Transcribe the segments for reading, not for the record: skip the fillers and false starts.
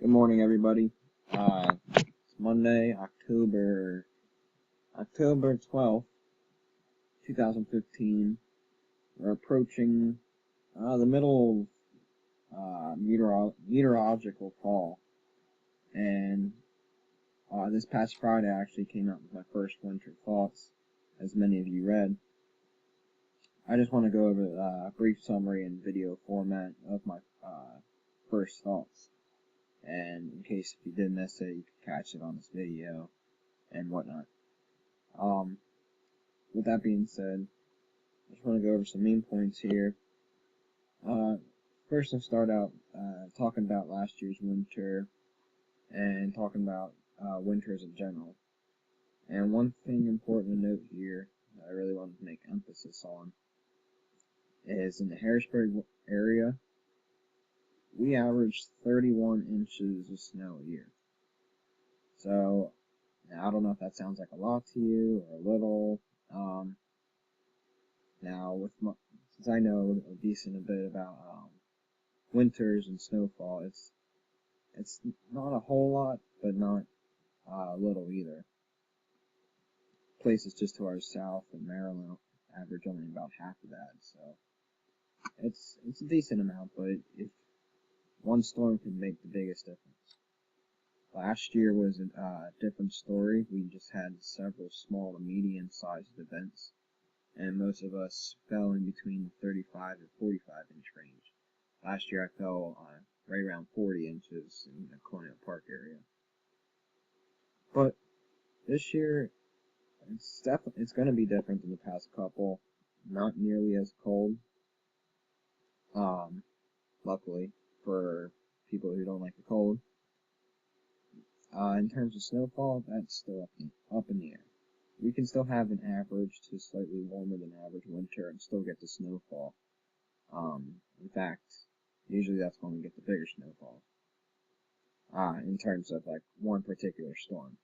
Good morning, everybody. It's Monday, October 12th, 2015. We're approaching the middle of meteorological fall, and this past Friday I actually came out with my first winter thoughts, as many of you read. I just want to go over a brief summary in video format of my first thoughts. And in case if you did miss it, you could catch it on this video and whatnot. With that being said, I just want to go over some main points here. First, I'll start out talking about last year's winter and talking about winters in general. And one thing important to note here that I really wanted to make emphasis on is in the Harrisburg area, we averaged 31 inches of snow a year. So, now, I don't know if that sounds like a lot to you or a little. Now, since I know a decent bit about winters and snowfall, it's not a whole lot, but not little either. Places just to our south in Maryland average only about half of that, so it's a decent amount, but if one storm can make the biggest difference. Last year was a different story. We just had several small to medium-sized events, and most of us fell in between the 35 to 45 inch range. Last year I fell right around 40 inches in the Colonial Park area. But this year, it's going to be different than the past couple. Not nearly as cold. Luckily for people who don't like the cold. In terms of snowfall, that's still up in the air. We can still have an average to slightly warmer than average winter and still get the snowfall. In fact, usually that's when we get the bigger snowfall. In terms of like one particular storm.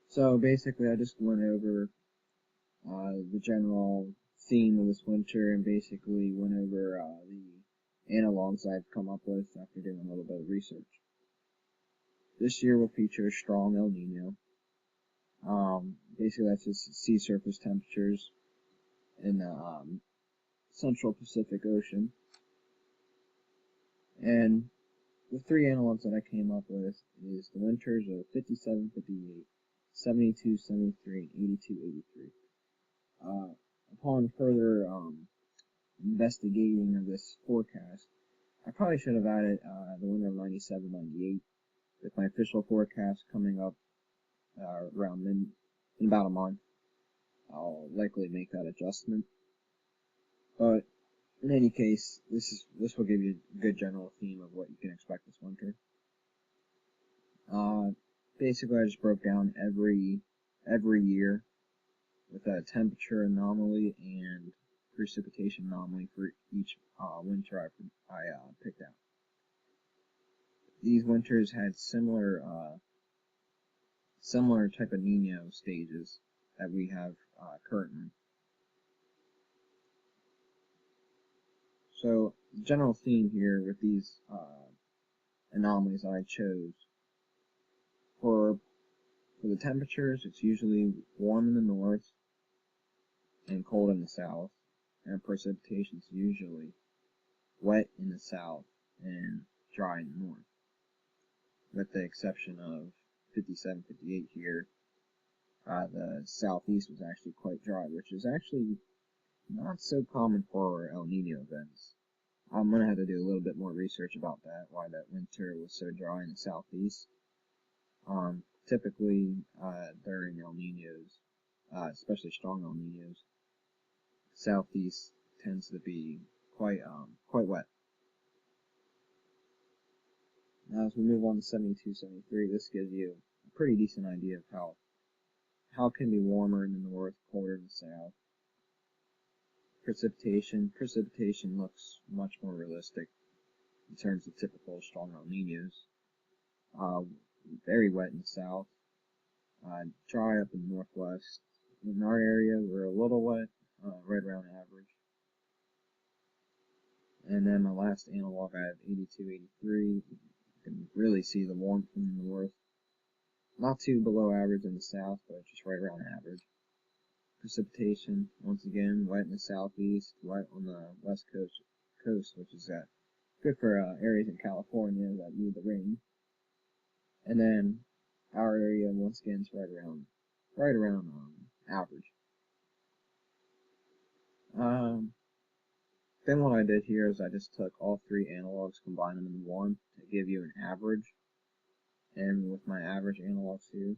So basically I just went over the general theme of this winter and basically went over the analogs I've come up with after doing a little bit of research. This year will feature a strong El Nino. Basically that's just sea surface temperatures in the Central Pacific Ocean. And the three analogs that I came up with is the winters of 57, 58, 72, 73, and 82, 83. Upon further investigating of this forecast, I probably should have added the winter of 97, 98. With my official forecast coming up around in about a month, I'll likely make that adjustment. But in any case, this will give you a good general theme of what you can expect this winter. Basically, I just broke down every year with a temperature anomaly and precipitation anomaly for each winter I picked out. These winters had similar type of Nino stages that we have currently. So, the general theme here with these anomalies that I chose, for the temperatures, it's usually warm in the north and cold in the south, and precipitation is usually wet in the south and dry in the north, with the exception of 57, 58 here. The southeast was actually quite dry, which is actually not so common for El Nino events. I'm going to have to do a little bit more research about that, why that winter was so dry in the southeast. Typically, during El Ninos, especially strong El Ninos, southeast tends to be quite wet. Now, as we move on to 72, 73, this gives you a pretty decent idea of how it can be warmer in the north, colder in the south. Precipitation looks much more realistic in terms of typical strong El Ninos. Very wet in the south, dry up in the northwest. In our area, we're a little wet, right around average. And then my last analog, I have 82, 83. You can really see the warmth in the north. Not too below average in the south, but just right around average. Precipitation, once again, wet in the southeast, wet on the west coast, which is good for areas in California that need the rain. And then our area, once again, is right around average. Then what I did here is I just took all three analogs, combined them into one to give you an average. And with my average analogs here,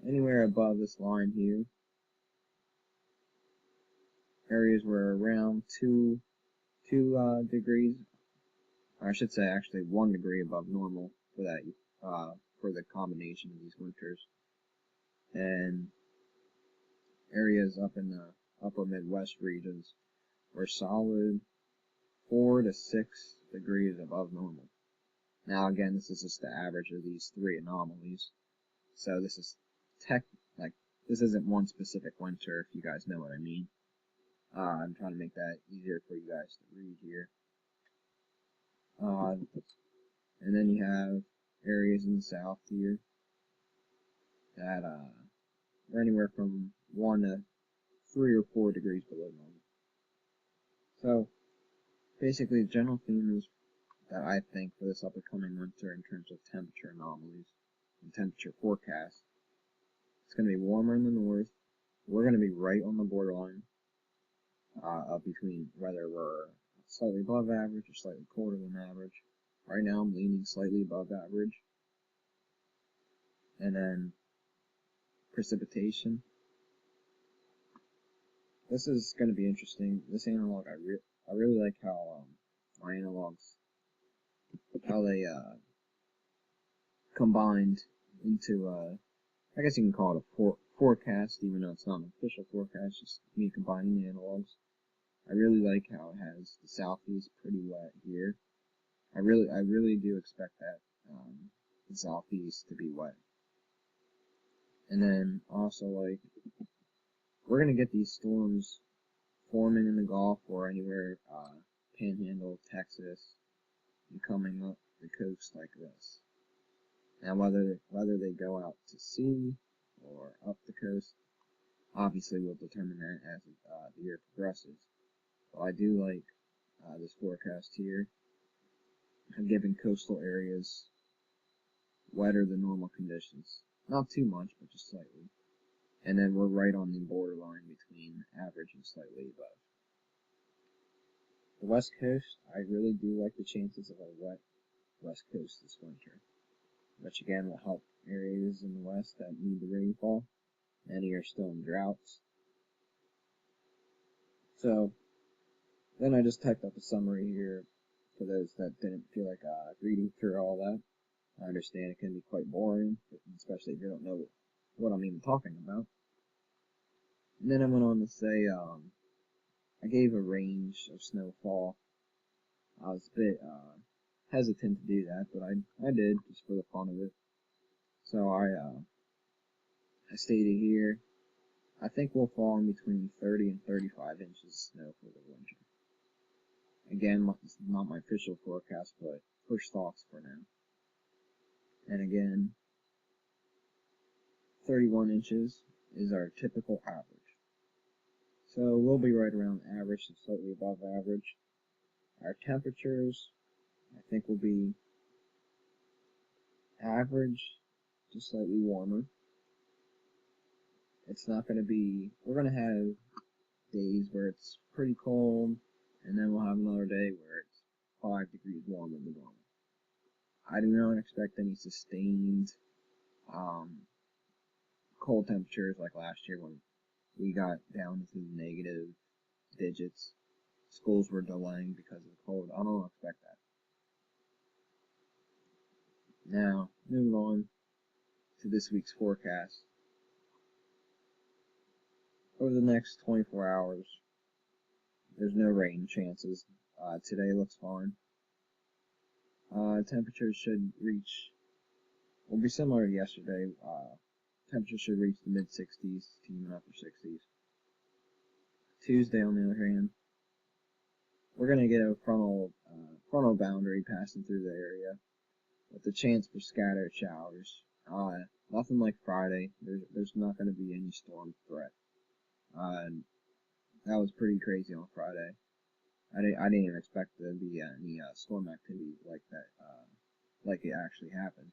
anywhere above this line here, areas were around two degrees, or I should say actually 1 degree above normal for that for the combination of these winters. And areas up in the upper Midwest regions were solid 4 to 6 degrees above normal. Now again, this is just the average of these three anomalies. So this is this isn't one specific winter, if you guys know what I mean. I'm trying to make that easier for you guys to read here. And then you have areas in the south here that are anywhere from 1 to 3 or 4 degrees below normal. So basically, the general theme is that I think for this upcoming winter in terms of temperature anomalies and temperature forecasts, it's going to be warmer in the north. We're going to be right on the borderline between whether we're slightly above average or slightly colder than average. Right now I'm leaning slightly above average. And then precipitation. This is going to be interesting. This analog, I really like how my analogs, how they combined into I guess you can call it a forecast, even though it's not an official forecast, just me combining the analogs. I really like how it has the southeast pretty wet here. I really do expect that the southeast to be wet. And then also, like, we're gonna get these storms forming in the Gulf or anywhere Panhandle, Texas, and coming up the coast like this. Now, whether they go out to sea or up the coast, obviously we'll determine that as the year progresses. But I do like this forecast here. I'm giving coastal areas wetter than normal conditions. Not too much, but just slightly. And then we're right on the borderline between average and slightly above. The West Coast, I really do like the chances of a wet West Coast this winter, which again will help areas in the West that need the rainfall. Many are still in droughts. So then I just typed up a summary here for those that didn't feel like reading through all that. I understand it can be quite boring, especially if you don't know what I'm even talking about. And then I went on to say I gave a range of snowfall. I was a bit hesitant to do that, but I did just for the fun of it. So I stated here, I think we'll fall in between 30 and 35 inches of snow for the winter. Again, it's not my official forecast, but first thoughts for now. And again, 31 inches is our typical average. So we'll be right around average to slightly above average. Our temperatures, I think, will be average to slightly warmer. It's not going to be, we're going to have days where it's pretty cold, and then we'll have another day where it's 5 degrees warmer than normal. I do not expect any sustained cold temperatures like last year when we got down into the negative digits. Schools were delaying because of the cold. I don't expect that. Now, moving on to this week's forecast. Over the next 24 hours, there's no rain chances. Today looks fine. Temperatures should will be similar to yesterday. Temperatures should reach the mid-60s to even upper 60s. Tuesday, on the other hand, we're going to get a frontal boundary passing through the area with the chance for scattered showers. Nothing like Friday. There's not going to be any storm threat. That was pretty crazy on Friday. I didn't even expect there to be any storm activity like that, like it actually happened.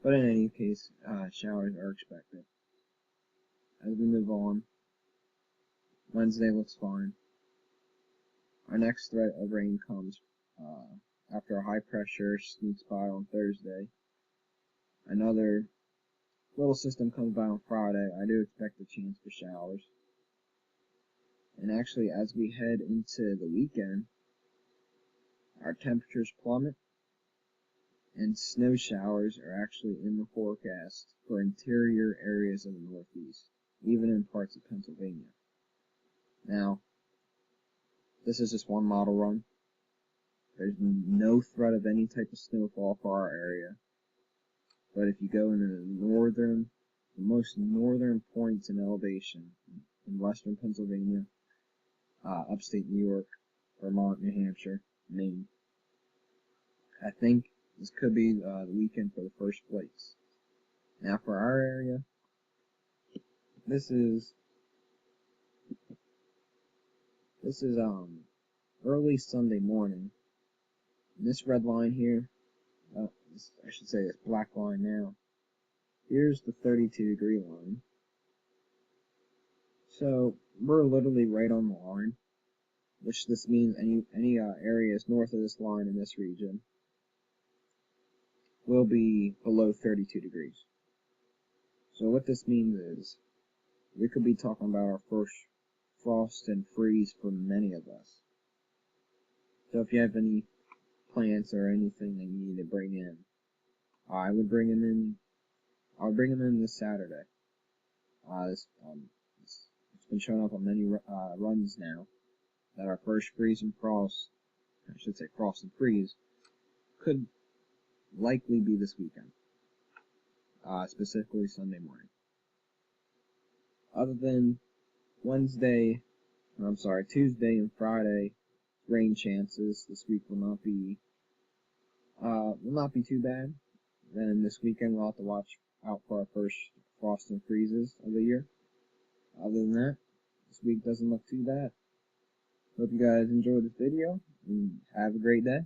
But in any case, showers are expected. As we move on, Wednesday looks fine. Our next threat of rain comes after a high pressure sneaks by on Thursday. Another little system comes by on Friday. I do expect a chance for showers. And actually, as we head into the weekend, our temperatures plummet, and snow showers are actually in the forecast for interior areas of the Northeast, even in parts of Pennsylvania. Now, this is just one model run. There's no threat of any type of snowfall for our area. But if you go into the most northern points in elevation in western Pennsylvania, upstate New York, Vermont, New Hampshire, Maine, I think this could be the weekend for the first place. Now for our area, this is early Sunday morning. And this red line here, I should say this black line now, here's the 32-degree line. So we're literally right on the line, which this means any areas north of this line in this region will be below 32 degrees. So what this means is we could be talking about our first frost and freeze for many of us. So if you have any plants or anything that you need to bring in, I would bring them in. I'll bring them in this Saturday. It's been showing up on many runs now that our first freeze and frost, I should say frost and freeze, could likely be this weekend, specifically Sunday morning. Other than Tuesday and Friday, rain chances this week will not be too bad. Then this weekend we'll have to watch out for our first frost and freezes of the year. Other than that, this week doesn't look too bad. Hope you guys enjoyed this video and have a great day.